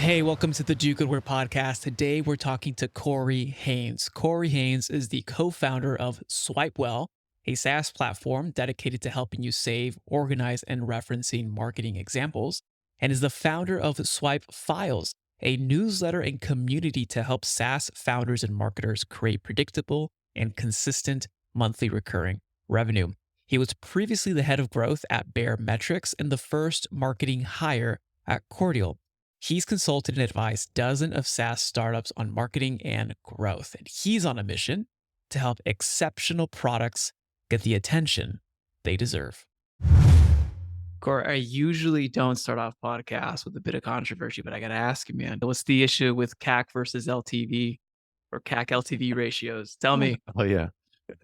Hey, welcome to the Do Good Work podcast. Today we're talking to Corey Haines. Corey Haines is the co-founder of SwipeWell, a SaaS platform dedicated to helping you save, organize, and referencing marketing examples, and is the founder of Swipe Files, a newsletter and community to help SaaS founders and marketers create predictable and consistent monthly recurring revenue. He was previously the head of growth at Baremetrics and the first marketing hire at Cordial. He's consulted and advised dozens of SaaS startups on marketing and growth, and he's on a mission to help exceptional products get the attention they deserve. Corey, I usually don't start off podcasts with a bit of controversy, but I got to ask you, man, what's the issue with CAC versus LTV or CAC LTV ratios? Tell me. Oh, yeah,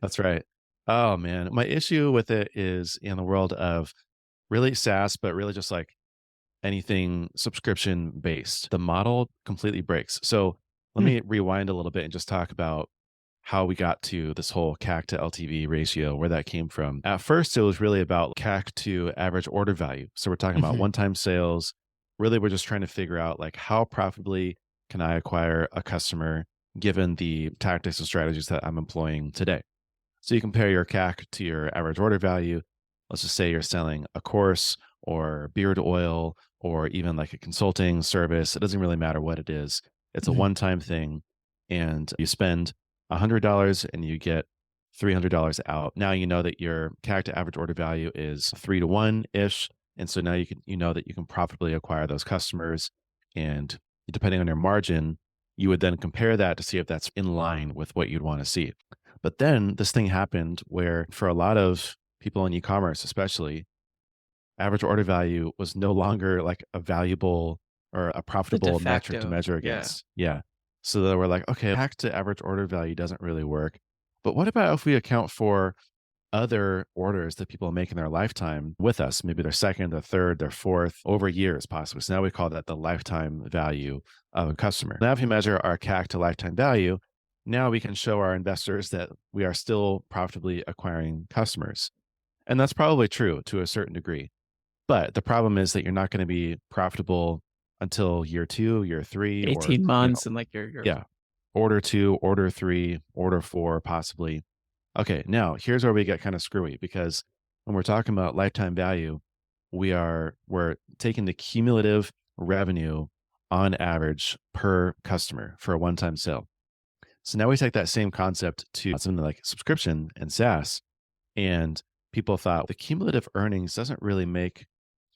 that's right. Oh, man. My issue with it is in the world of really SaaS, but really just like anything subscription based. The model completely breaks. So let me rewind a little bit and just talk about how we got to this whole CAC to LTV ratio, where that came from. At first, it was really about CAC to average order value. So we're talking about one-time sales. Really, we're just trying to figure out like how profitably can I acquire a customer given the tactics and strategies that I'm employing today. So you compare your CAC to your average order value. Let's just say you're selling a course or beard oil or even like a consulting service. It doesn't really matter what it is. It's a one-time thing, and you spend $100 and you get $300 out. Now you know that your CAC to average order value is 3 to 1 ish, and so now you know that you can profitably acquire those customers. And depending on your margin, you would then compare that to see if that's in line with what you'd want to see. But then this thing happened where for a lot of people in e-commerce, especially, average order value was no longer like a valuable or a profitable metric to measure against. Yeah. So they were like, okay, CAC to average order value doesn't really work. But what about if we account for other orders that people make in their lifetime with us, maybe their second, their third, their fourth, over years possibly. So now we call that the lifetime value of a customer. Now, if you measure our CAC to lifetime value, now we can show our investors that we are still profitably acquiring customers. And that's probably true to a certain degree. But the problem is that you're not going to be profitable until year 2, year 3, 18 or, months and like your yeah, order 2, order 3, order 4, possibly. Okay, now here's where we get kind of screwy, because when we're talking about lifetime value, we're taking the cumulative revenue on average per customer for a one-time sale. So now we take that same concept to something like subscription and SaaS, and people thought the cumulative earnings doesn't really make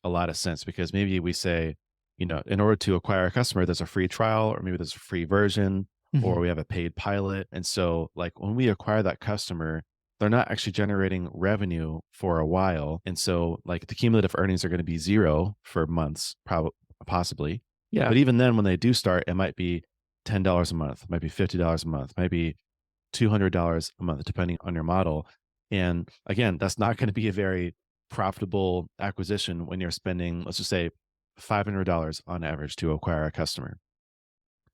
a lot of sense, because maybe we say, in order to acquire a customer, there's a free trial, or maybe there's a free version, or we have a paid pilot. And so like when we acquire that customer, they're not actually generating revenue for a while. And so like the cumulative earnings are going to be 0 for months, possibly. Yeah. But even then, when they do start, it might be $10 a month, might be $50 a month, might be $200 a month, depending on your model. And again, that's not going to be a very profitable acquisition when you're spending, let's just say, $500 on average to acquire a customer.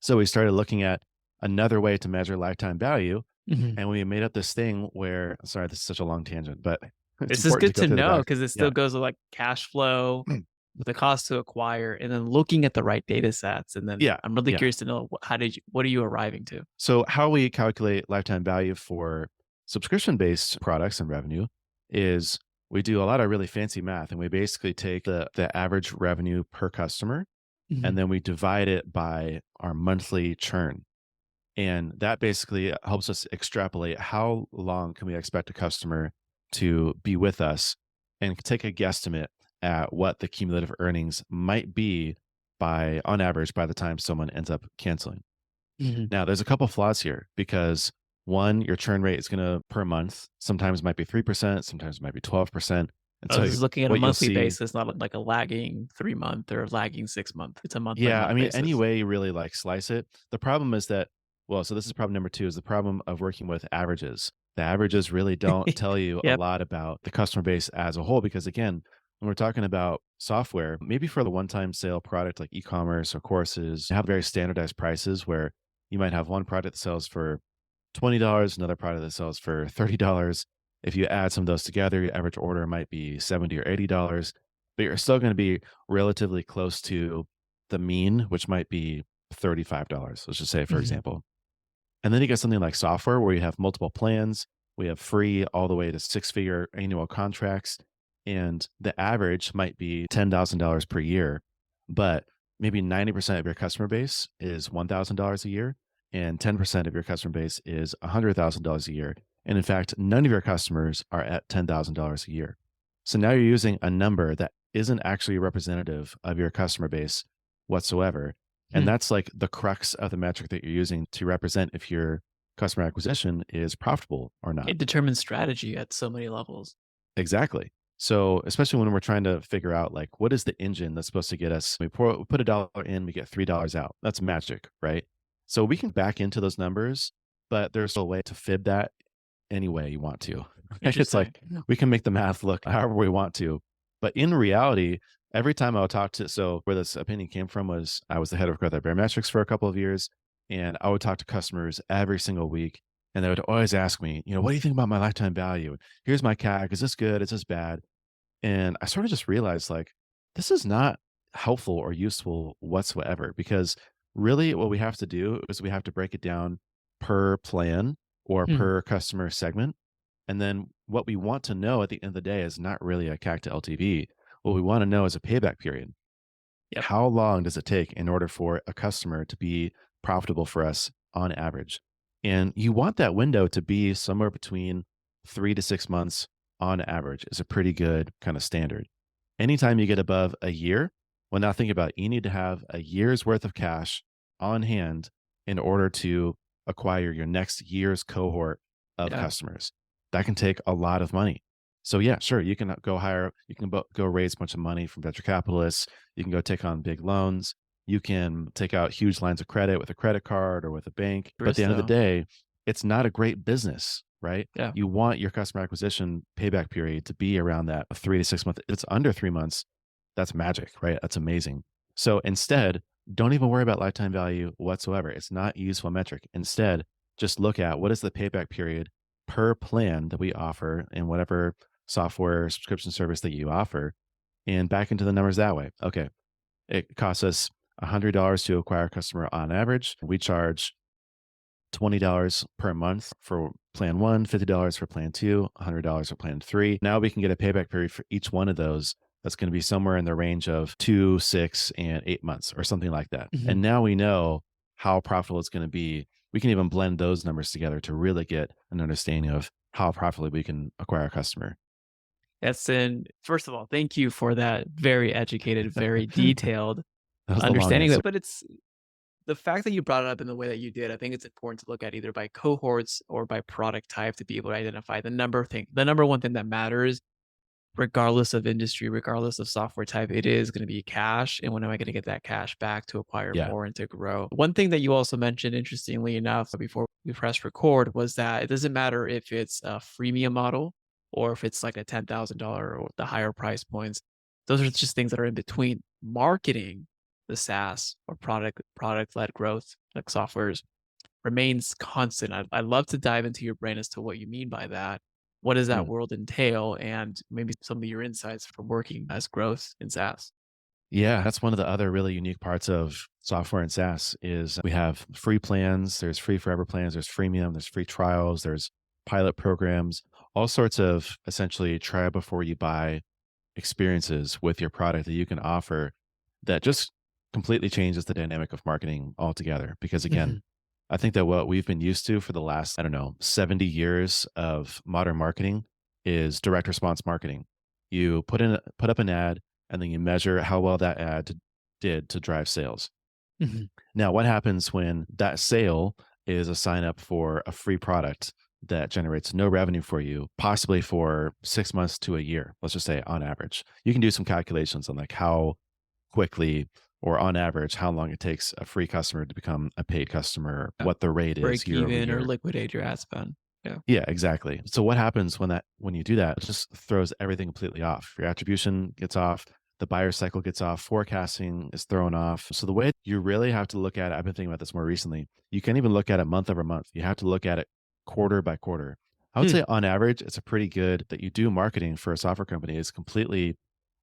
So we started looking at another way to measure lifetime value. And we made up this thing where, sorry, this is such a long tangent, but this is good to know, because it still goes with like cash flow, with the cost to acquire, and then looking at the right data sets. And then I'm really curious to know, what are you arriving to? So how we calculate lifetime value for subscription-based products and revenue is we do a lot of really fancy math, and we basically take the average revenue per customer, and then we divide it by our monthly churn. And that basically helps us extrapolate how long can we expect a customer to be with us, and take a guesstimate at what the cumulative earnings might be on average by the time someone ends up canceling. Now, there's a couple flaws here, because one, your churn rate is going to per month. Sometimes it might be 3%, sometimes it might be 12%. And So so this is looking at a what you'll monthly see, basis, not like a lagging 3-month or a lagging 6-month. It's a month by yeah, month I mean, basis. any way you really like slice it. The problem is that, well, so this is problem number 2, is the problem of working with averages. The averages really don't tell you a lot about the customer base as a whole, because again, when we're talking about software, maybe for the one-time sale product like e-commerce or courses, you have very standardized prices where you might have one product that sells for $20, another product that sells for $30. If you add some of those together, your average order might be $70 or $80, but you're still going to be relatively close to the mean, which might be $35, let's just say, for Hmm. example. And then you get something like software where you have multiple plans. We have free all the way to six-figure annual contracts. And the average might be $10,000 per year, but maybe 90% of your customer base is $1,000 a year, and 10% of your customer base is $100,000 a year. And in fact, none of your customers are at $10,000 a year. So now you're using a number that isn't actually representative of your customer base whatsoever. And Hmm. that's like the crux of the metric that you're using to represent if your customer acquisition is profitable or not. It determines strategy at so many levels. Exactly. So, especially when we're trying to figure out like what is the engine that's supposed to get us, we put a dollar in, we get $3 out. That's magic, right? So we can back into those numbers, but there's still a way to fib that any way you want to. Right? It's Interesting. like we can make the math look however we want to. But in reality, every time I would talk to, so where this opinion came from was I was the head of growth at Baremetrics for a couple of years, and I would talk to customers every single week. And they would always ask me, what do you think about my lifetime value? Here's my CAC. Is this good? Is this bad? And I sort of just realized like, this is not helpful or useful whatsoever because really what we have to do is we have to break it down per plan or Hmm. per customer segment. And then what we want to know at the end of the day is not really a CAC to LTV. What we want to know is a payback period. Yep. How long does it take in order for a customer to be profitable for us on average? And you want that window to be somewhere between 3 to 6 months on average is a pretty good kind of standard. Anytime you get above a year, well, now think about it, you need to have a year's worth of cash on hand in order to acquire your next year's cohort of Yeah. customers. That can take a lot of money. So yeah, sure, you can go hire, you can go raise a bunch of money from venture capitalists. You can go take on big loans. You can take out huge lines of credit with a credit card or with a bank. But at the Risk end of the though. day, it's not a great business, right? Yeah. You want your customer acquisition payback period to be around that 3 to 6 months. If it's under 3 months, that's magic, right? That's amazing. So instead, don't even worry about lifetime value whatsoever. It's not a useful metric. Instead, just look at what is the payback period per plan that we offer in whatever software subscription service that you offer and back into the numbers that way. Okay. It costs us $100 to acquire a customer on average. We charge $20 per month for plan one, $50 for plan two, $100 for plan three. Now we can get a payback period for each one of those. That's going to be somewhere in the range of 2, 6, and 8 months or something like that. Hmm. And now we know how profitable it's going to be. We can even blend those numbers together to really get an understanding of how profitably we can acquire a customer. That's in, first of all, thank you for that very educated, very That detailed was the long understanding of answer. it. But it's the fact that you brought it up in the way that you did. I think it's important to look at either by cohorts or by product type to be able to identify the number one thing that matters, regardless of industry, regardless of software type, it is going to be cash. And when am I going to get that cash back to acquire Yeah. more and to grow? One thing that you also mentioned, interestingly enough, before we press record, was that it doesn't matter if it's a freemium model or if it's like a $10,000 or the higher price points. Those are just things that are in between. Marketing the SaaS or product led growth, like softwares, remains constant. I'd love to dive into your brain as to what you mean by that. What does that Mm. world entail? And maybe some of your insights from working as growth in SaaS. Yeah, that's one of the other really unique parts of software and SaaS is we have free plans, there's free forever plans, there's freemium, there's free trials, there's pilot programs, all sorts of essentially try before you buy experiences with your product that you can offer that just completely changes the dynamic of marketing altogether. Because again, Mhm. I think that what we've been used to for the last, I don't know, 70 years of modern marketing is direct response marketing. You put up an ad and then you measure how well that did to drive sales. Mhm. Now, what happens when that sale is a sign up for a free product that generates no revenue for you, possibly for 6 months to a year, let's just say on average? You can do some calculations on like how quickly or on average, how long it takes a free customer to become a paid customer, Yeah. what the rate is Break year over even or year. liquidate your ad spend. Yeah. Yeah, exactly. So what happens when you do that? It just throws everything completely off. Your attribution gets off, the buyer cycle gets off, forecasting is thrown off. So the way you really have to look at it, I've been thinking about this more recently. You can't even look at it month over month. You have to look at it quarter by quarter. I would Hmm. say on average, it's a pretty good that you do marketing for a software company is completely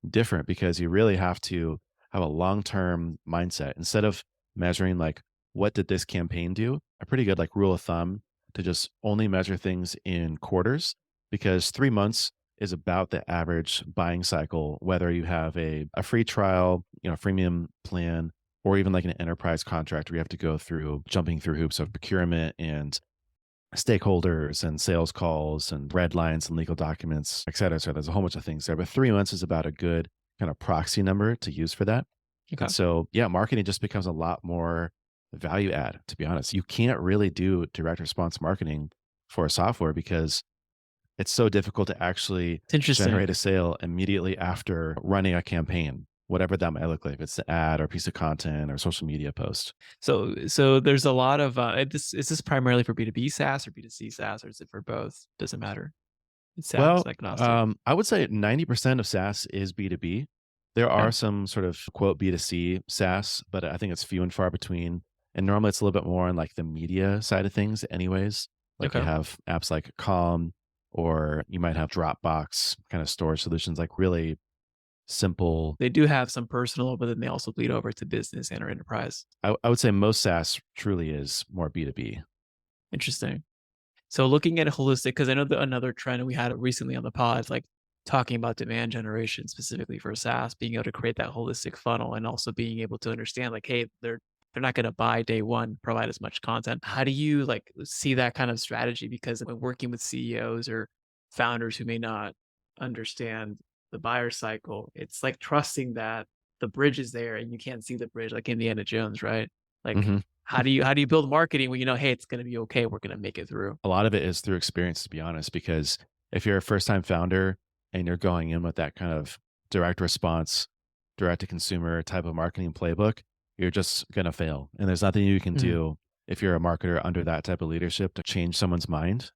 different because you really have to have a long-term mindset instead of measuring like what did this campaign do? A pretty good like rule of thumb to just only measure things in quarters because 3 months is about the average buying cycle, whether you have a free trial, freemium plan, or even like an enterprise contract where you have to go through jumping through hoops of procurement and stakeholders and sales calls and red lines and legal documents, et cetera. So there's a whole bunch of things there. But 3 months is about a good kind of proxy number to use for that. Okay. And so, yeah, marketing just becomes a lot more value add, to be honest. You can't really do direct response marketing for a software because it's so difficult to actually It's interesting. generate a sale immediately after running a campaign, whatever that might look like. If it's an ad or a piece of content or social media post. So there's a lot of is this primarily for B2B SaaS or B2C SaaS, or is it for both? Doesn't matter. It's SaaS Well, agnostic. I would say 90% of SaaS is B2B. There Okay. are some sort of quote B2C SaaS, but I think it's few and far between. And normally it's a little bit more on like the media side of things, anyways. Like you Okay. have apps like Calm, or you might have Dropbox kind of storage solutions, like really simple. They do have some personal, but then they also bleed over to business and or enterprise. I would say most SaaS truly is more B2B. Interesting. So looking at it holistic, because I know that another trend we had recently on the pod is like talking about demand generation specifically for SaaS, being able to create that holistic funnel and also being able to understand like, hey, they're not going to buy day one, provide as much content. How do you like see that kind of strategy? Because when working with CEOs or founders who may not understand the buyer cycle, it's like trusting that the bridge is there and you can't see the bridge, like Indiana Jones, right? Like hmm how do you build marketing when you know, hey, it's going to be okay, we're going to make it through? A lot of it is through experience, to be honest, because if you're a first time founder and you're going in with that kind of direct response, direct to consumer type of marketing playbook, you're just going to fail. And there's nothing you can Mhm. do if you're a marketer under that type of leadership to change someone's mind.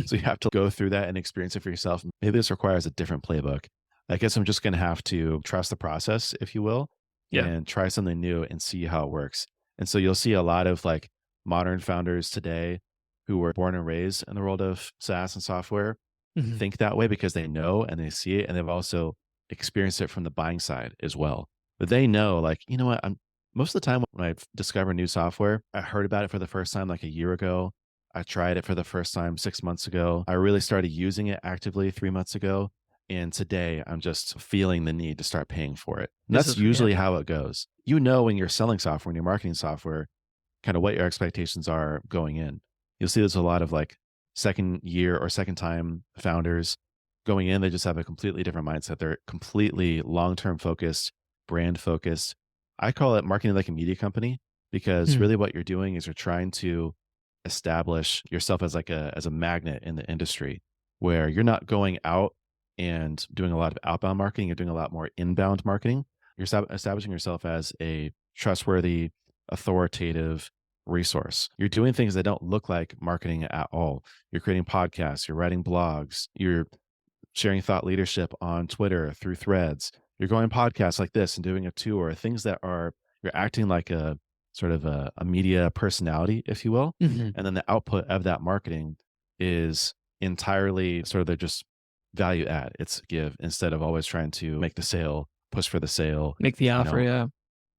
So you have to go through that and experience it for yourself. Maybe this requires a different playbook. I guess I'm just going to have to trust the process, if you will, Yeah. and try something new and see how it works. And so you'll see a lot of like modern founders today who were born and raised in the world of SaaS and software Mhm. think that way because they know and they see it and they've also experienced it from the buying side as well. But they know, like, you know what, I'm most of the time when I discover new software, I heard about it for the first time like a year ago. I tried it for the first time 6 months ago. I really started using it actively 3 months ago. And today I'm just feeling the need to start paying for it. And This that's is yeah. usually how it goes. You know, when you're selling software, when you're marketing software, kind of what your expectations are going in. You'll see there's a lot of like second year or second time founders going in. They just have a completely different mindset. They're completely long term focused, brand focused. I call it marketing like a media company because Mhm. really what you're doing is you're trying to establish yourself as like a magnet in the industry where you're not going out and doing a lot of outbound marketing. You're doing a lot more inbound marketing. You're establishing yourself as a trustworthy, authoritative resource. You're doing things that don't look like marketing at all. You're creating podcasts, you're writing blogs, you're sharing thought leadership on Twitter through threads. You're going podcasts like this and doing a tour, things that are, you're acting like a sort of a media personality, if you will. Mhm. And then the output of that marketing is entirely sort of the just value add. It's give instead of always trying to make the sale, push for the sale, Make the you offer, know, yeah.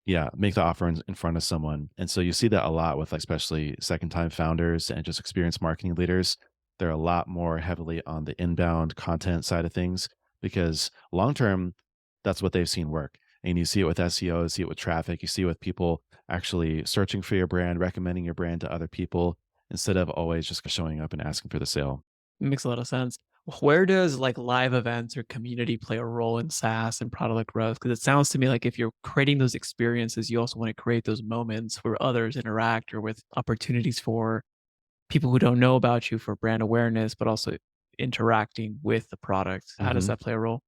yeah, make the offer in front of someone. And so you see that a lot with like, especially second time founders and just experienced marketing leaders. They're a lot more heavily on the inbound content side of things because long term, that's what they've seen work. And you see it with SEO, you see it with traffic, you see it with people actually searching for your brand, recommending your brand to other people instead of always just showing up and asking for the sale. It makes a lot of sense. Where does like live events or community play a role in SaaS and product growth? Because it sounds to me like if you're creating those experiences, you also want to create those moments where others interact or with opportunities for people who don't know about you for brand awareness, but also interacting with the product. How does hmm that play a role?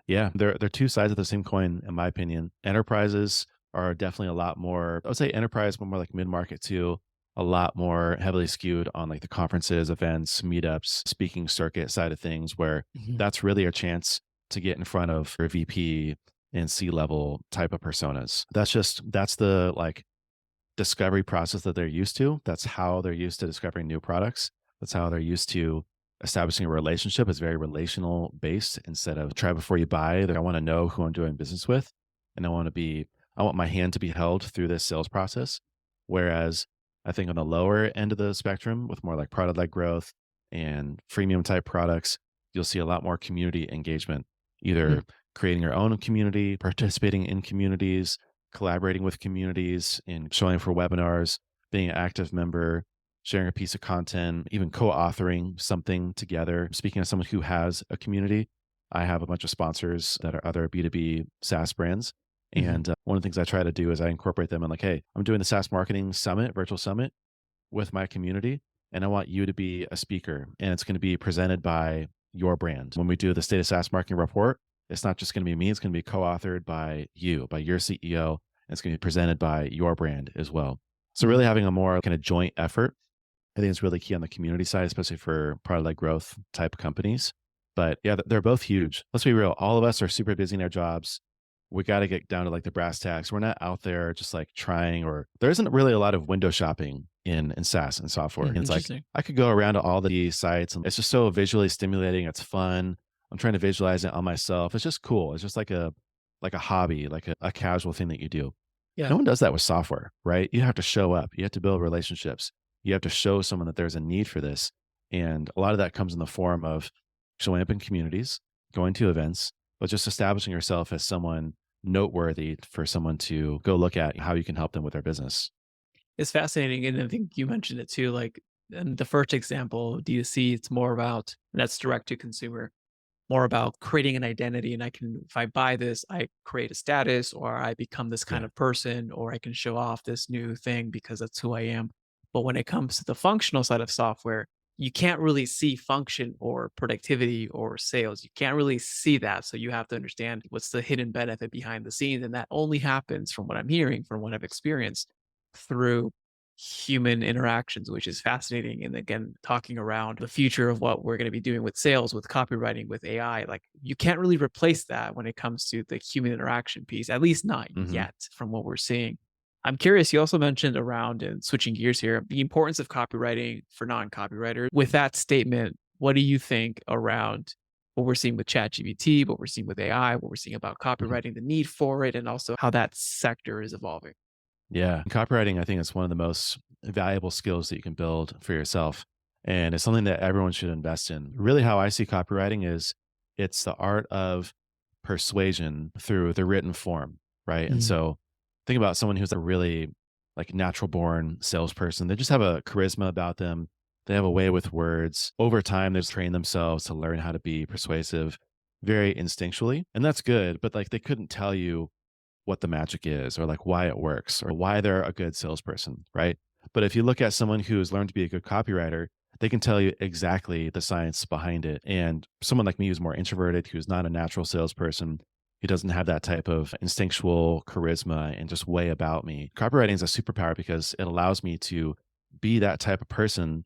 Yeah, they're two sides of the same coin, in my opinion. Enterprises are definitely a lot more. I would say enterprise, but more like mid market too. A lot more heavily skewed on like the conferences, events, meetups, speaking circuit side of things, where Mhm. that's really a chance to get in front of your VP and C level type of personas. That's the like discovery process that they're used to. That's how they're used to discovering new products. That's how they're used to establishing a relationship. It's very relational based instead of try before you buy. That I want to know who I'm doing business with. and I want my hand to be held through this sales process. Whereas I think on the lower end of the spectrum with more like product-led growth and freemium type products, you'll see a lot more community engagement, Mm. either creating your own community, participating in communities, collaborating with communities and showing up for webinars, being an active member, sharing a piece of content, even co-authoring something together. Speaking of someone who has a community, I have a bunch of sponsors that are other B2B SaaS brands. Mhm. And one of the things I try to do is I incorporate them in like, hey, I'm doing the SaaS marketing summit, virtual summit with my community, and I want you to be a speaker. And it's going to be presented by your brand. When we do the state of SaaS marketing report, it's not just going to be me, it's going to be co authored by you, by your CEO. And it's going to be presented by your brand as well. So, really Mhm. having a more kind of joint effort, I think it's really key on the community side, especially for product led growth type companies. But yeah, they're both huge. Let's be real. All of us are super busy in our jobs. We got to get down to like the brass tacks. We're not out there just like trying, or there isn't really a lot of window shopping in SaaS and software. And Mm, it's like, interesting. I could go around to all the sites and it's just so visually stimulating. It's fun. I'm trying to visualize it on myself. It's just cool. It's just like a hobby, like a casual thing that you do. Yeah. No one does that with software, right? You have to show up. You have to build relationships. You have to show someone that there's a need for this. And a lot of that comes in the form of showing up in communities, going to events, but just establishing yourself as someone noteworthy for someone to go look at how you can help them with their business. It's fascinating, and I think you mentioned it too, like, in the first example, D2C, it's more about that's direct to consumer, more about creating an identity, and I can if I buy this, I create a status, or I become this kind Yeah. of person, or I can show off this new thing because that's who I am. But when it comes to the functional side of software, you can't really see function or productivity or sales. You can't really see that. So you have to understand what's the hidden benefit behind the scenes. And that only happens from what I'm hearing, from what I've experienced through human interactions, which is fascinating. And again, talking around the future of what we're going to be doing with sales, with copywriting, with AI, like you can't really replace that when it comes to the human interaction piece, at least not Hmm. yet from what we're seeing. I'm curious, you also mentioned around and switching gears here, the importance of copywriting for non-copywriters. With that statement, what do you think around what we're seeing with ChatGPT, what we're seeing with AI, what we're seeing about Hmm. copywriting, the need for it, and also how that sector is evolving? Yeah. Copywriting, I think, is one of the most valuable skills that you can build for yourself. And it's something that everyone should invest in. Really, how I see copywriting is it's the art of persuasion through the written form, right? And Mhm. so think about someone who's a really like natural born salesperson. They just have a charisma about them. They have a way with words. Over time, they've trained themselves to learn how to be persuasive very instinctually. And that's good. But like they couldn't tell you what the magic is or like why it works or why they're a good salesperson, right? But if you look at someone who has learned to be a good copywriter, they can tell you exactly the science behind it. And someone like me who's more introverted, who's not a natural salesperson, who doesn't have that type of instinctual charisma and just way about me, copywriting is a superpower because it allows me to be that type of person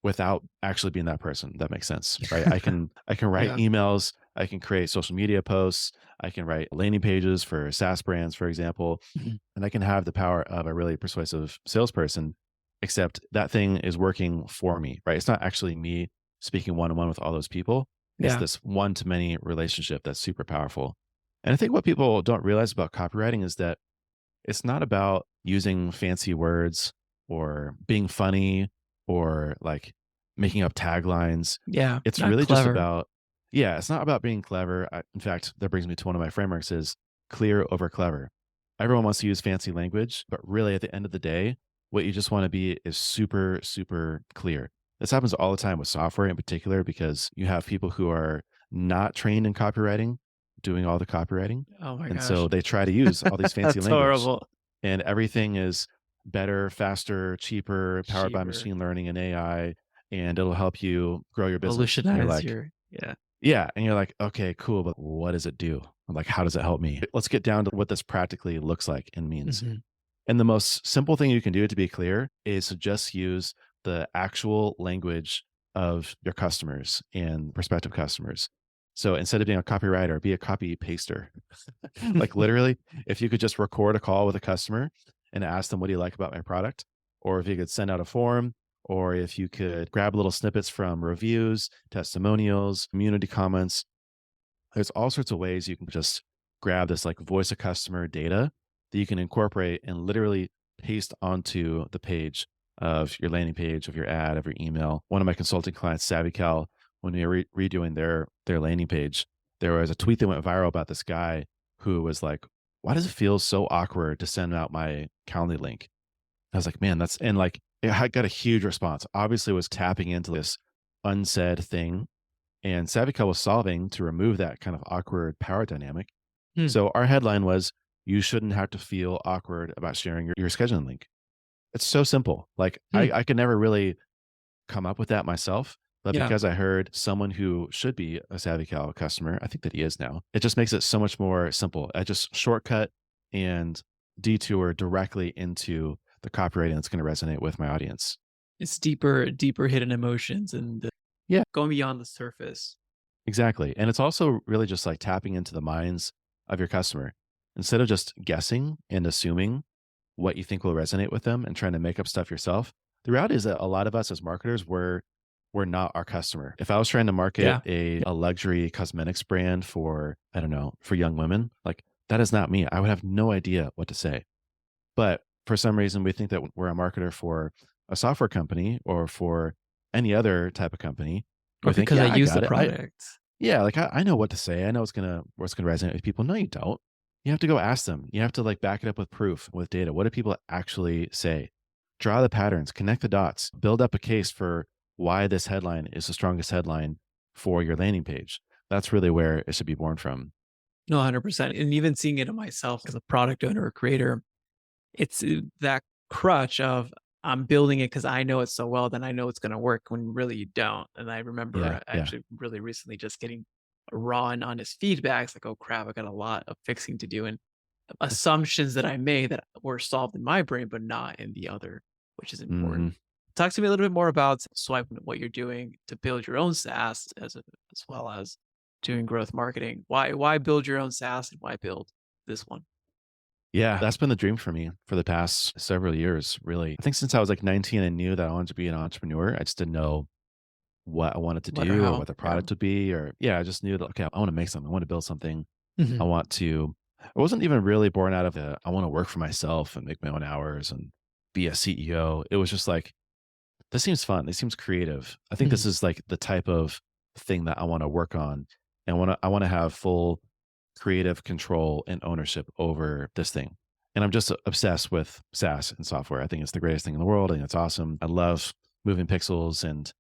without actually being that person. That makes sense, right? I can write Yeah. emails, I can create social media posts, I can write landing pages for SaaS brands, for example, Mhm. and I can have the power of a really persuasive salesperson, except that thing is working for me, right? It's not actually me speaking one on one with all those people. It's Yeah. this one to many relationship that's super powerful. And I think what people don't realize about copywriting is that it's not about using fancy words or being funny or like making up taglines. Yeah. It's Not really just clever. about, yeah, it's not about being clever. In fact, that brings me to one of my frameworks is clear over clever. Everyone wants to use fancy language, but really at the end of the day, what you just want to be is super, super clear. This happens all the time with software in particular because you have people who are not trained in copywriting doing all the copywriting. Oh my And so gosh. they try to use all these fancy That's language horrible. and everything is better, faster, cheaper, powered by Cheaper. machine learning and AI, and it'll help you grow your business. And you're Revolutionize like, your yeah. yeah. And you're like, okay, cool. But what does it do? I'm like, how does it help me? Let's get down to what this practically looks like and means. Mhm. And the most simple thing you can do to be clear is to just use the actual language of your customers and prospective customers. So instead of being a copywriter, be a copy paster. Like literally, if you could just record a call with a customer and ask them, what do you like about my product? Or if you could send out a form, or if you could grab little snippets from reviews, testimonials, community comments, there's all sorts of ways you can just grab this like voice of customer data that you can incorporate and literally paste onto the page of your landing page, of your ad, of your email. One of my consulting clients, SavvyCal, when we were redoing their landing page, there was a tweet that went viral about this guy who was like, "Why does it feel so awkward to send out my Calendly link?" I was like, "Man, that's," and like it got a huge response. Obviously, it was tapping into this unsaid thing, and SavvyCal was solving to remove that kind of awkward power dynamic. Hmm. So our headline was, "You shouldn't have to feel awkward about sharing your scheduling link." It's so simple. Like Hmm. I could never really come up with that myself, but Yeah. because I heard someone who should be a SavvyCal customer, I think that he is now, it just makes it so much more simple. I just shortcut and detour directly into the copywriting that's going to resonate with my audience. It's deeper hidden emotions and Yeah, going beyond the surface. exactly. And it's also really just like tapping into the minds of your customer. Instead of just guessing and assuming what you think will resonate with them and trying to make up stuff yourself, the reality is that a lot of us as marketers, we're not our customer. If I was trying to market Yeah. a luxury cosmetics brand for, I don't know, for young women, like that is not me. I would have no idea what to say. But for some reason, we think that we're a marketer for a software company or for any other type of company. Or We think, because I yeah, I use the got it. product. Yeah, like I know what to say. I know what's gonna resonate with people. No, you don't. You have to go ask them. You have to like back it up with proof, with data. What do people actually say? Draw the patterns, connect the dots, build up a case for why this headline is the strongest headline for your landing page. That's really where it should be born from. No, 100%. And even seeing it in myself as a product owner or creator, it's that crutch of I'm building it because I know it so well, then I know it's going to work when really you don't. And I remember Yeah, yeah. actually really recently just getting raw and honest feedback. It's like, oh crap, I got a lot of fixing to do and assumptions that I made that were solved in my brain, but not in the other, which is important. Hmm. Talk to me a little bit more about Swipe and what you're doing to build your own SaaS as well as doing growth marketing. Why build your own SaaS and why build this one? Yeah, that's been the dream for me for the past several years, really. I think since I was like 19, I knew that I wanted to be an entrepreneur. I just didn't know what I wanted to What or do or how? what the Yeah. product would be, or yeah, I just knew that, okay, I want to make something. I want to build something. I Mhm. want to, I wasn't even really born out of the, I want to work for myself and make my own hours and be a CEO. It was just like, this seems fun. This seems creative. I think this Mhm. is like the type of thing that I want to work on. And I want to have full creative control and ownership over this thing. And I'm just obsessed with SaaS and software. I think it's the greatest thing in the world. I think it's awesome. I love moving pixels and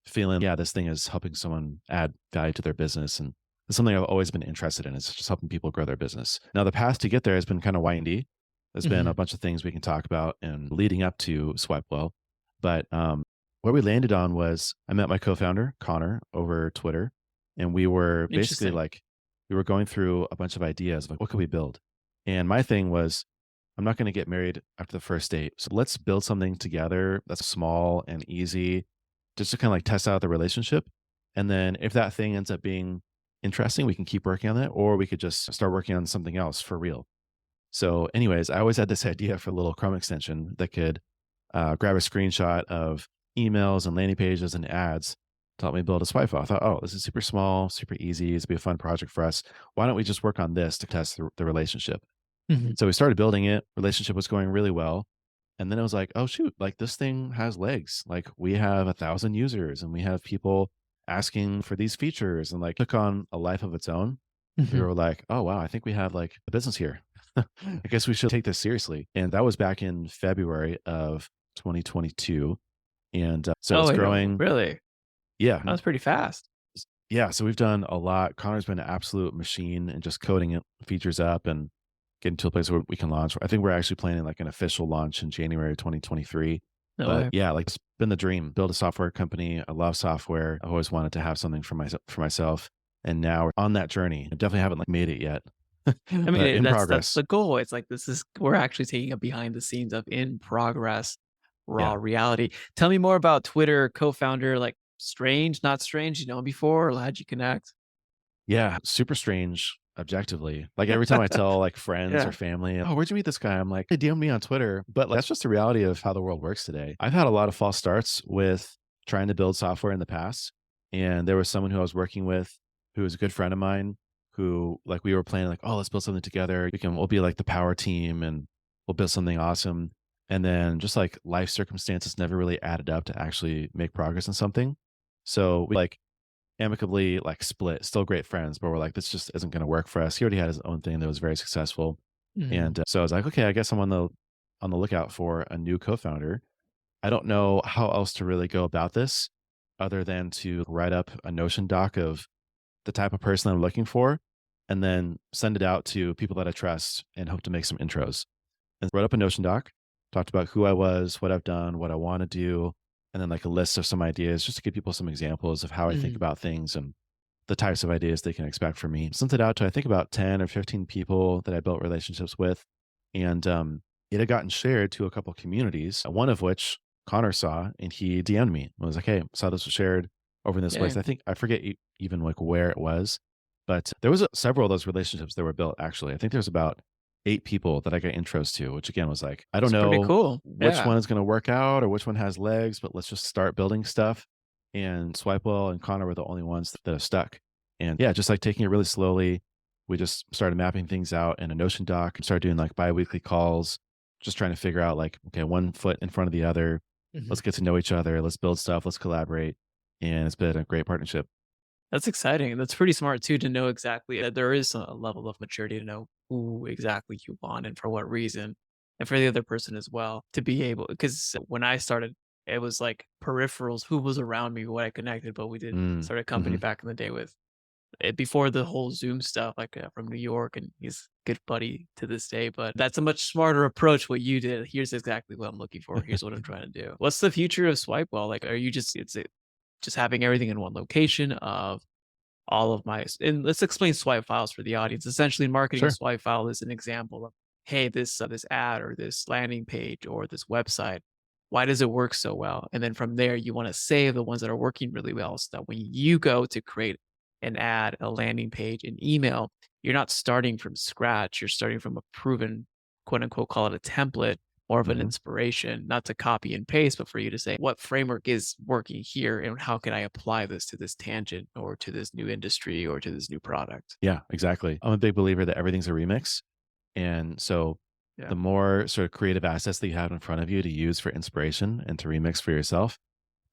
feeling, yeah, this thing is helping someone add value to their business. And it's something I've always been interested in. It's just helping people grow their business. Now, the path to get there has been kind of windy. There's been a Mhm. bunch of things we can talk about and leading up to SwipeWell. But what we landed on was I met my co-founder, Connor, over Twitter. And we were basically Interesting. like, we were going through a bunch of ideas of like, what could we build? And my thing was, I'm not going to get married after the first date. So let's build something together that's small and easy, just to kind of like test out the relationship. And then if that thing ends up being interesting, we can keep working on it, or we could just start working on something else for real. So, anyways, I always had this idea for a little Chrome extension that could grab a screenshot of emails and landing pages and ads to help me build a swipe file. I thought, oh, this is super small, super easy. It's be a fun project for us. Why don't we just work on this to test the relationship? Mhm. So we started building it. Relationship was going really well. And then it was like, oh, shoot, like this thing has legs. Like we have 1,000 users and we have people asking for these features and like took on a life of its own. We Mhm. were like, oh, wow, I think we have like a business here. I guess we should take this seriously. And that was back in February of 2022. And so Oh, it's wait, no, growing. really? Yeah. That was pretty fast. Yeah. So we've done a lot. Connor's been an absolute machine and just coding it, features up and getting to a place where we can launch. I think we're actually planning like an official launch in January 2023. No But way. yeah, like it's been the dream. Build a software company. I love software. I've always wanted to have something for myself. And now we're on that journey. I definitely haven't like made it yet, I mean, but in that's progress. the goal. It's like this is we're actually taking a behind the scenes of in progress, raw Yeah. reality. Tell me more about Twitter co-founder, like strange, not strange, you know him before, or how'd you connect? Yeah, super strange objectively. Like every time I tell like friends or Yeah. family, "Oh, where'd you meet this guy?" I'm like, "They DM me on Twitter." But like, that's just the reality of how the world works today. I've had a lot of false starts with trying to build software in the past. And there was someone who I was working with who was a good friend of mine who like we were planning like, oh, let's build something together. We'll be like the power team and we'll build something awesome. And then just like life circumstances never really added up to actually make progress in something. So we like amicably like split, still great friends, but we're like, this just isn't going to work for us. He already had his own thing that was very successful. Mhm. And so I was like, okay, I guess I'm on the lookout for a new co-founder. I don't know how else to really go about this other than to write up a Notion doc of the type of person I'm looking for and then send it out to people that I trust and hope to make some intros. And wrote up a Notion doc, talked about who I was, what I've done, what I want to do, and then like a list of some ideas just to give people some examples of how I think Mhm. about things and the types of ideas they can expect from me. Sent it out to I think about 10 or 15 people that I built relationships with. And it had gotten shared to a couple communities, one of which Connor saw and he DM'd me and was like, hey, saw this was shared over in this place. Yeah. I think I forget even like where it was, but there was several of those relationships that were built actually. I think there's about 8 people that I got intros to, which again was like, I don't It's pretty know cool. which Yeah. one is going to work out or which one has legs, but let's just start building stuff. And SwipeWell and Connor were the only ones that have stuck. And yeah, just like taking it really slowly, we just started mapping things out in a Notion doc and started doing like biweekly calls, just trying to figure out like, okay, one foot in front of the other. Mhm. Let's get to know each other. Let's build stuff. Let's collaborate. And it's been a great partnership. That's exciting. That's pretty smart too to know exactly that there is a level of maturity to know who exactly you want and for what reason, and for the other person as well to be able. Because when I started, it was like peripherals, who was around me, what I connected. But we did Mm, start a company hmm. back in the day with before the whole Zoom stuff, like from New York, and he's good buddy to this day. But that's a much smarter approach. What you did. Here's exactly what I'm looking for. Here's what I'm trying to do. What's the future of SwipeWell? Like, are you just just having everything in one location of all of my and let's explain swipe files for the audience. Essentially, marketing a Sure. swipe file is an example of, hey, this ad or this landing page or this website, why does it work so well? And then from there, you want to save the ones that are working really well, so that when you go to create an ad, a landing page, an email, you're not starting from scratch. You're starting from a proven, quote unquote, call it a template, more of an Hmm. inspiration, not to copy and paste, but for you to say, what framework is working here and how can I apply this to this tangent or to this new industry or to this new product? Yeah, exactly. I'm a big believer that everything's a remix. And so Yeah. the more sort of creative assets that you have in front of you to use for inspiration and to remix for yourself,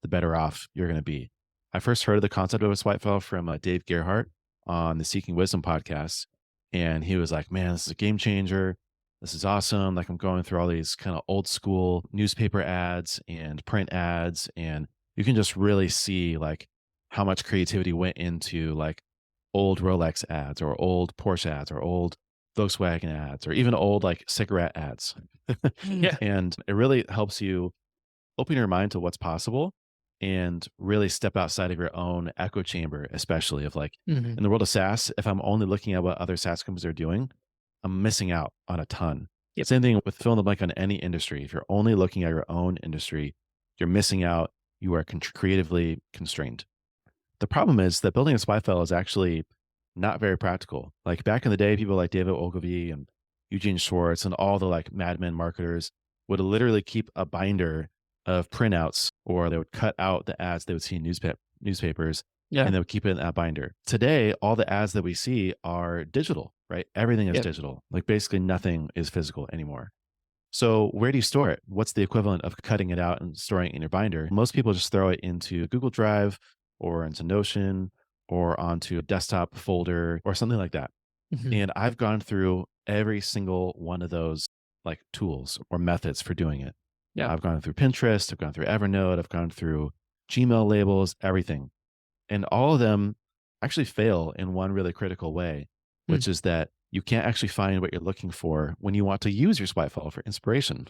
the better off you're going to be. I first heard of the concept of a swipe file from Dave Gerhardt on the Seeking Wisdom podcast. And he was like, man, this is a game changer. This is awesome. Like I'm going through all these kind of old school newspaper ads and print ads. And you can just really see like how much creativity went into like old Rolex ads or old Porsche ads or old Volkswagen ads or even old like cigarette ads. Yeah. And it really helps you open your mind to what's possible and really step outside of your own echo chamber, especially of like Hmm. in the world of SaaS, if I'm only looking at what other SaaS companies are doing, I'm missing out on a ton. Yep. Same thing with fill in the blank on any industry. If you're only looking at your own industry, you're missing out. You are creatively constrained. The problem is that building a spy file is actually not very practical. Like back in the day, people like David Ogilvy and Eugene Schwartz and all the like madmen marketers would literally keep a binder of printouts, or they would cut out the ads they would see in newspapers Yeah. and they would keep it in that binder. Today, all the ads that we see are digital, right? Everything is Yep. digital. Like basically nothing is physical anymore. So where do you store it? What's the equivalent of cutting it out and storing it in your binder? Most people just throw it into Google Drive or into Notion or onto a desktop folder or something like that. Hmm. And I've gone through every single one of those like tools or methods for doing it. Yeah. I've gone through Pinterest, I've gone through Evernote, I've gone through Gmail labels, everything. And all of them actually fail in one really critical way, Mm. which is that you can't actually find what you're looking for when you want to use your swipe file for inspiration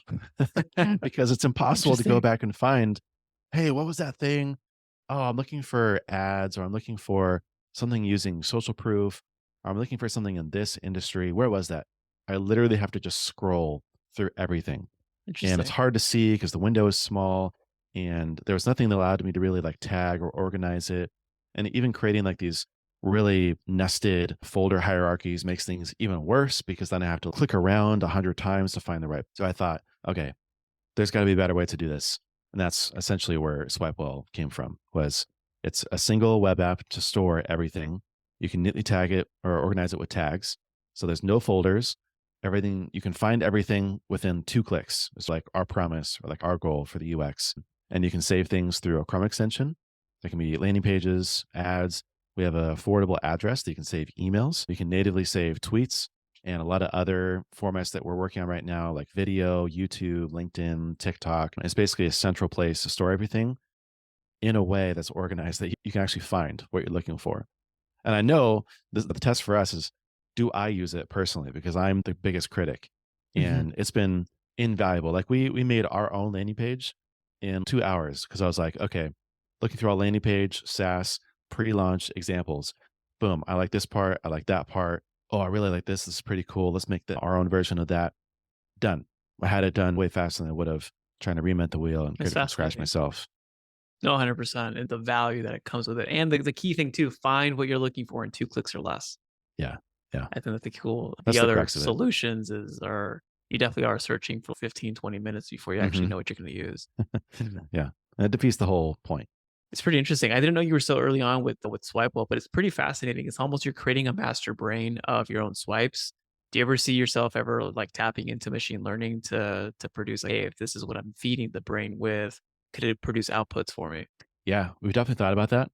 because it's impossible to go Interesting. back and find, hey, what was that thing? Oh, I'm looking for ads or I'm looking for something using social proof or I'm looking for something in this industry. Where was that? I literally have to just scroll through everything. And it's Interesting. hard to see because the window is small and there was nothing that allowed me to really like tag or organize it. And even creating like these really nested folder hierarchies makes things even worse because then I have to click around 100 times to find the right. So I thought, okay, there's got to be a better way to do this. And that's essentially where SwipeWell came from was it's a single web app to store everything. You can neatly tag it or organize it with tags. So there's no folders. Everything, you can find everything within 2 clicks. It's like our promise or like our goal for the UX. And you can save things through a Chrome extension. There can be landing pages, ads. We have a forwardable address that you can save emails. You can natively save tweets and a lot of other formats that we're working on right now, like video, YouTube, LinkedIn, TikTok. It's basically a central place to store everything in a way that's organized that you can actually find what you're looking for. And I know the test for us is, do I use it personally? Because I'm the biggest critic, Hmm. and it's been invaluable. Like we made our own landing page in 2 hours because I was like, okay, looking through our landing page, SaaS, pre-launch examples. Boom. I like this part. I like that part. Oh, I really like this. This is pretty cool. Let's make our own version of that. Done. I had it done way faster than I would have trying to reinvent the wheel and It's create it from scratch fascinating. myself. No, 100%. And the value that it comes with it. And the key thing too, find what you're looking for in 2 clicks or less. Yeah. Yeah. I think that's the cool. The That's the other crux of it. solutions are you definitely are searching for 15, 20 minutes before you actually Hmm. know what you're going to use. Yeah. And it defeats the whole point. It's pretty interesting. I didn't know you were so early on with SwipeWell, but it's pretty fascinating. It's almost you're creating a master brain of your own swipes. Do you ever see yourself ever like tapping into machine learning to produce like, hey, if this is what I'm feeding the brain with, could it produce outputs for me? Yeah, we've definitely thought about that.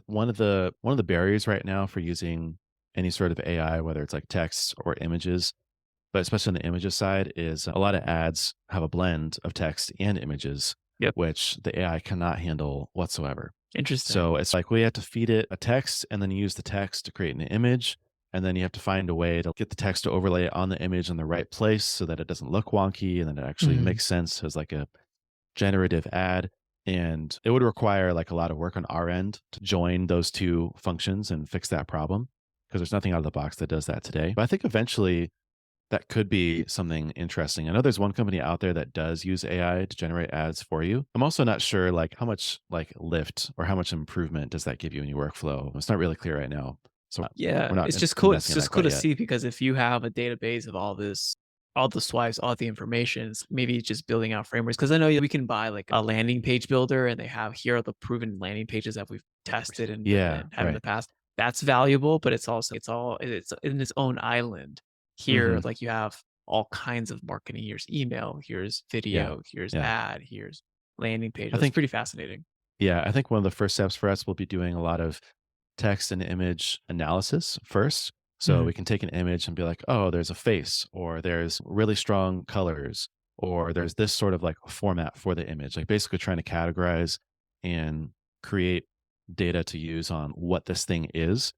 One of the barriers right now for using any sort of AI, whether it's like text or images, but especially on the images side, is a lot of ads have a blend of text and images, Yep. which the AI cannot handle whatsoever. Interesting. So it's like we have to feed it a text and then use the text to create an image. And then you have to find a way to get the text to overlay it on the image in the right place so that it doesn't look wonky and then it actually Mhm. makes sense as like a generative ad. And it would require like a lot of work on our end to join those two functions and fix that problem because there's nothing out of the box that does that today. But I think eventually that could be something interesting. I know there's one company out there that does use AI to generate ads for you. I'm also not sure like how much like lift or how much improvement does that give you in your workflow. It's not really clear right now. So Yeah, we're not it's just cool. It's investing in that just cool quite to yet. see because if you have a database of all this, all the swipes, all the information, maybe just building out frameworks. Because I know we can buy like a landing page builder, and they have here are the proven landing pages that we've tested Yeah, and had in the right. past. That's valuable, but it's in its own island. Here, Hmm. like you have all kinds of marketing. Here's email, here's Yeah. video, here's Yeah. ad, here's landing page. I That's think pretty fascinating. Yeah, I think one of the first steps for us will be doing a lot of text and image analysis first. So Mhm. we can take an image and be like, oh, there's a face, or there's really strong colors, or there's this sort of like format for the image. Like basically trying to categorize and create data to use on what this thing is.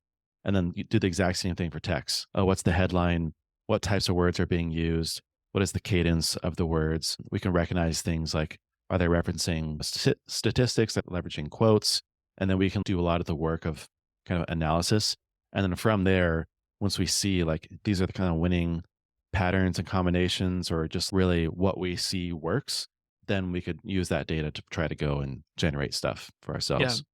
And then you do the exact same thing for text. Oh, what's the headline? What types of words are being used? What is the cadence of the words? We can recognize things like, are they referencing statistics, like leveraging quotes? And then we can do a lot of the work of kind of analysis. And then from there, once we see like these are the kind of winning patterns and combinations, or just really what we see works, then we could use that data to try to go and generate stuff for Yeah. ourselves.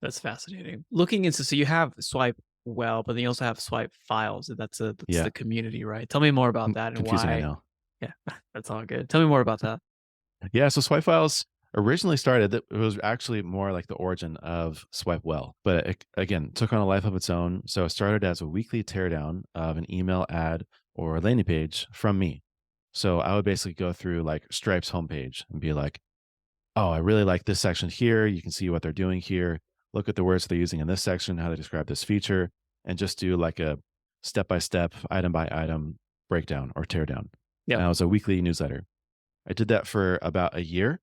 That's fascinating. Looking into so you have Swipe Well, but then you also have Swipe Files. That's Yeah. the community, right? Tell me more about that and Confusing, I why. know. Yeah, that's all good. Tell me more about that. Yeah, so Swipe Files originally started, it was actually more like the origin of SwipeWell, but it, again, took on a life of its own. So it started as a weekly teardown of an email ad or a landing page from me. So I would basically go through like Stripe's homepage and be like, oh, I really like this section here. You can see what they're doing here. Look at the words they're using in this section, how they describe this feature, and just do like a step by step, item by item breakdown or teardown. Yeah. And it was a weekly newsletter. I did that for about a year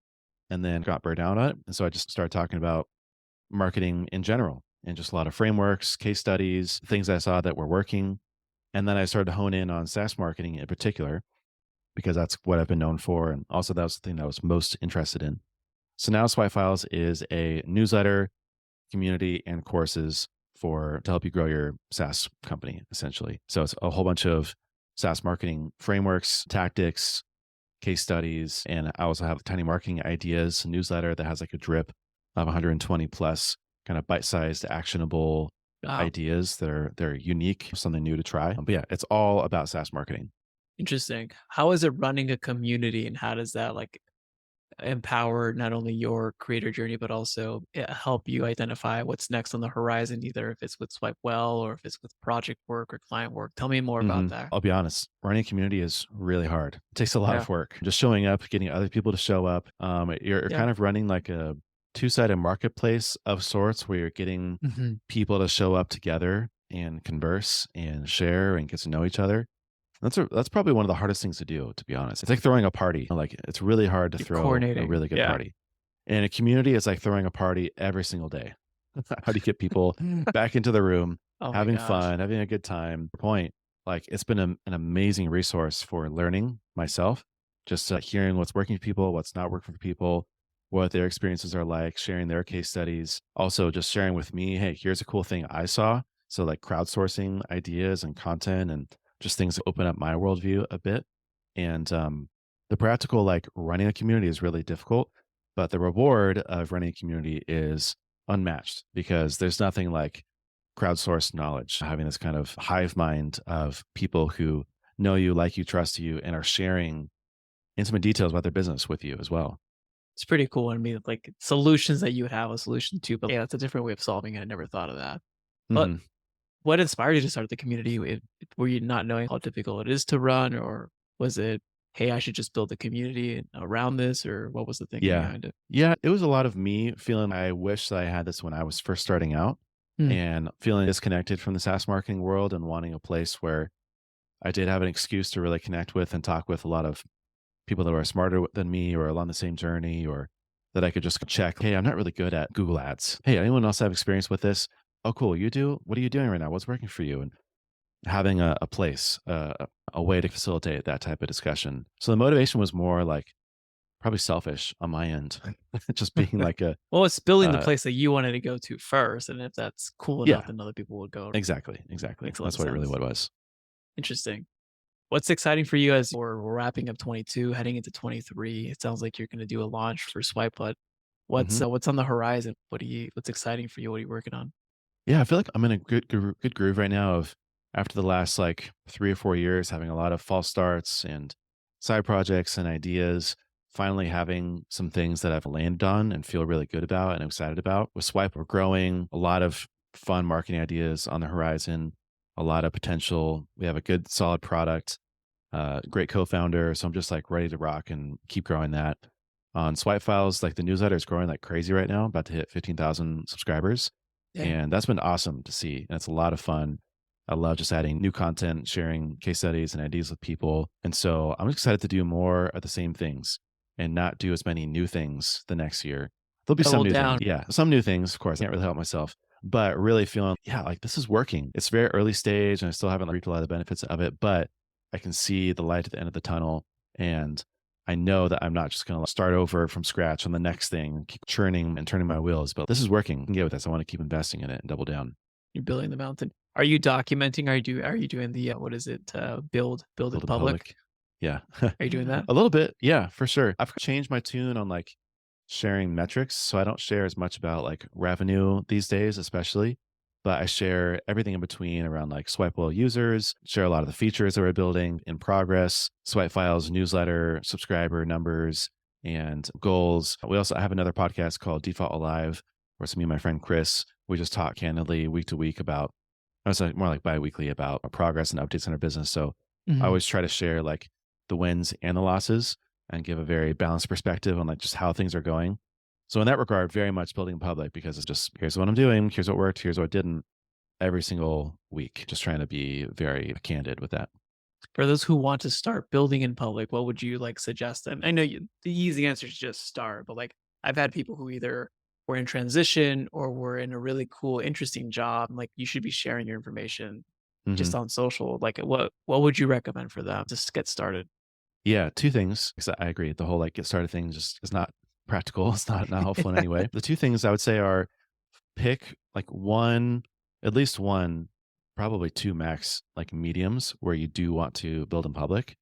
and then got burned out on it. And so I just started talking about marketing in general and just a lot of frameworks, case studies, things I saw that were working. And then I started to hone in on SaaS marketing in particular, because that's what I've been known for. And also that was the thing that I was most interested in. So now Swipe Files is a newsletter, community, and courses for to help you grow your SaaS company, essentially. So it's a whole bunch of SaaS marketing frameworks, tactics, case studies, and I also have Tiny Marketing Ideas newsletter that has like a drip of 120 plus kind of bite-sized, actionable Wow. ideas that are they're unique, something new to try. But yeah, it's all about SaaS marketing. Interesting. How is it running a community and how does that like empower not only your creator journey, but also help you identify what's next on the horizon, either if it's with SwipeWell or if it's with project work or client work. Tell me more about that. I'll be honest, running a community is really hard. It takes a lot Yeah. of work. Just showing up, getting other people to show up. You're Yeah. kind of running like a two-sided marketplace of sorts where you're getting Hmm. people to show up together and converse and share and get to know each other. That's probably one of the hardest things to do, to be honest. It's like throwing a party. Like it's really hard to You're throw a coordinating. really good Yeah. party. And a community is like throwing a party every single day. How do you get people back into the room, Oh my having gosh. fun, having a good time? Point. Like it's been an amazing resource for learning myself, just hearing what's working for people, what's not working for people, what their experiences are like, sharing their case studies. Also, just sharing with me, hey, here's a cool thing I saw. So, like crowdsourcing ideas and content and just things that open up my worldview a bit. And the practical, like running a community is really difficult, but the reward of running a community is unmatched because there's nothing like crowdsourced knowledge, having this kind of hive mind of people who know you, like you, trust you, and are sharing intimate details about their business with you as well. It's pretty cool. I mean, like solutions that you would have a solution to, but yeah, that's a different way of solving it. I never thought of that. But hmm what inspired you to start the community? Were you not knowing how difficult it is to run, or was it, hey, I should just build a community around this, or what was the thinking Yeah. behind it? Yeah. It was a lot of me feeling I wish that I had this when I was first starting out Hmm. and feeling disconnected from the SaaS marketing world and wanting a place where I did have an excuse to really connect with and talk with a lot of people that were smarter than me or along the same journey, or that I could just check, hey, I'm not really good at Google Ads. Hey, anyone else have experience with this? Oh, cool. You do? What are you doing right now? What's working for you? And having a place, a way to facilitate that type of discussion. So the motivation was more like probably selfish on my end, just being like Well, it's building the uh, place that you wanted to go to first, and if that's cool enough, yeah, then other people would go. exactly. Exactly. Makes a lot That's of what it really sense. what it was. Interesting. What's exciting for you as we're wrapping up 22, heading into 23? It sounds like you're going to do a launch for Swipe, but hmm what's on the horizon? What's exciting for you? What are you working on? Yeah, I feel like I'm in a good groove right now of after the last like 3 or 4 years having a lot of false starts and side projects and ideas, finally having some things that I've landed on and feel really good about and excited about. With Swipe, we're growing, a lot of fun marketing ideas on the horizon, a lot of potential. We have a good solid product, great co-founder. So I'm just like ready to rock and keep growing that. On Swipe Files, like the newsletter is growing like crazy right now, about to hit 15,000 subscribers. Dang. And that's been awesome to see. And it's a lot of fun. I love just adding new content, sharing case studies and ideas with people. And so I'm excited to do more of the same things and not do as many new things the next year. There'll be some Double new things. down. Yeah. Some new things, of course. I can't really help myself, but really feeling, yeah, like this is working. It's very early stage and I still haven't reaped a lot of the benefits of it, but I can see the light at the end of the tunnel. And I know that I'm not just going to start over from scratch on the next thing, keep churning and turning my wheels, but this is working. I can get with this. I want to keep investing in it and double down, You're building the mountain. Are you documenting? Are you doing the what is it? Build build it in public? public. Yeah. Are you doing that? A little bit. Yeah, for sure. I've changed my tune on like sharing metrics. So I don't share as much about like revenue these days, especially, but I share everything in between around like SwipeWell users, share a lot of the features that we're building in progress, Swipe Files, newsletter, subscriber numbers, and goals. We also have another podcast called Default Alive, where it's me and my friend Chris, we just talk candidly week to week about, I was like more like bi-weekly about our progress and updates in our business. So I Mhm. always try to share like the wins and the losses and give a very balanced perspective on like just how things are going. So in that regard, very much building in public because it's just here's what I'm doing, here's what worked, here's what didn't every single week. Just trying to be very candid with that. For those who want to start building in public, what would you like suggest them? I know the easy answer is just start, but like I've had people who either were in transition or were in a really cool, interesting job. Like you should be sharing your information hmm just on social. Like what would you recommend for them just to get started? Yeah, two things. 'Cause I agree. The whole like get started thing just is not practical. It's not helpful in any way. The two things I would say are pick like one, at least one, probably two max like mediums where you do want to build in public.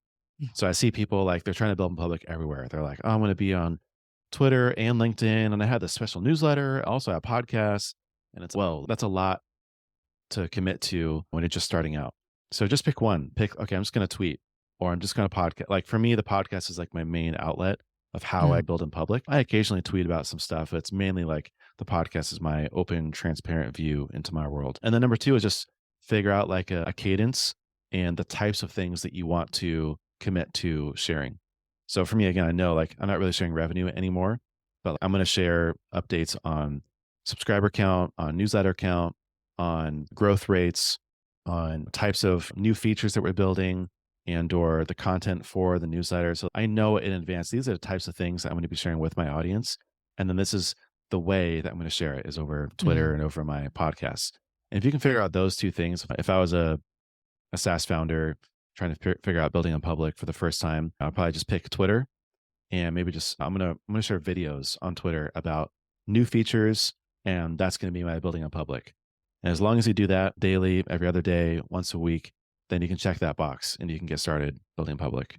So I see people like they're trying to build in public everywhere. They're like, oh, I'm going to be on Twitter and LinkedIn, and I have this special newsletter. Also, I have podcasts, and it's well, that's a lot to commit to when you're just starting out. So just pick one. Pick okay, I'm just going to tweet, or I'm just going to podcast. Like for me, the podcast is like my main outlet. of how I Mm, build in public. I occasionally tweet about some stuff, but it's mainly like the podcast is my open, transparent view into my world. And then number two is just figure out like a cadence and the types of things that you want to commit to sharing. So for me, again, I know like I'm not really sharing revenue anymore, but I'm going to share updates on subscriber count, on newsletter count, on growth rates, on types of new features that we're building and or the content for the newsletter. So I know in advance, these are the types of things that I'm going to be sharing with my audience. And then this is the way that I'm going to share it is over Twitter mm. and over my podcast. And if you can figure out those two things, if I was a SaaS founder trying to figure out building in public for the first time, I'll probably just pick Twitter and maybe just I'm gonna share videos on Twitter about new features, and that's gonna be my building in public. And as long as you do that daily, every other day, once a week, then you can check that box and you can get started building in public.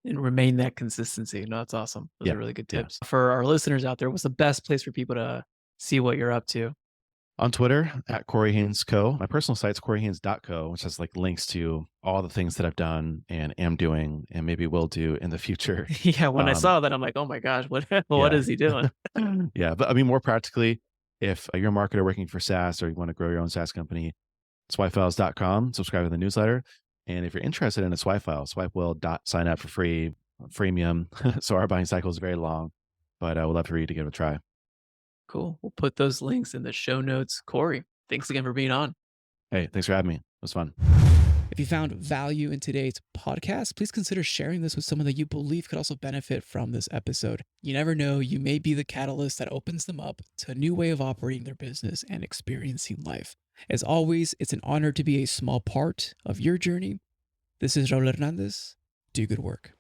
And remain that consistency. No, that's awesome. Those Yeah, are really good yeah. tips. For our listeners out there, what's the best place for people to see what you're up to? On Twitter at Corey Haines Co. My personal site's coreyhaines.co, which has like links to all the things that I've done and am doing and maybe will do in the future. Yeah, when I Um, saw that, I'm like, oh my gosh, what what yeah. is he doing? Yeah. But I mean, more practically, if you're a marketer working for SaaS or you want to grow your own SaaS company, swipefiles.com, subscribe to the newsletter. And if you're interested in a swipe file, swipewell.sign up for free, freemium. So our buying cycle is very long, but I would love for you to give it a try. Cool. We'll put those links in the show notes. Corey, thanks again for being on. Hey, thanks for having me. It was fun. If you found value in today's podcast, please consider sharing this with someone that you believe could also benefit from this episode. You never know, you may be the catalyst that opens them up to a new way of operating their business and experiencing life. As always, it's an honor to be a small part of your journey. This is Raul Hernandez. Do good work.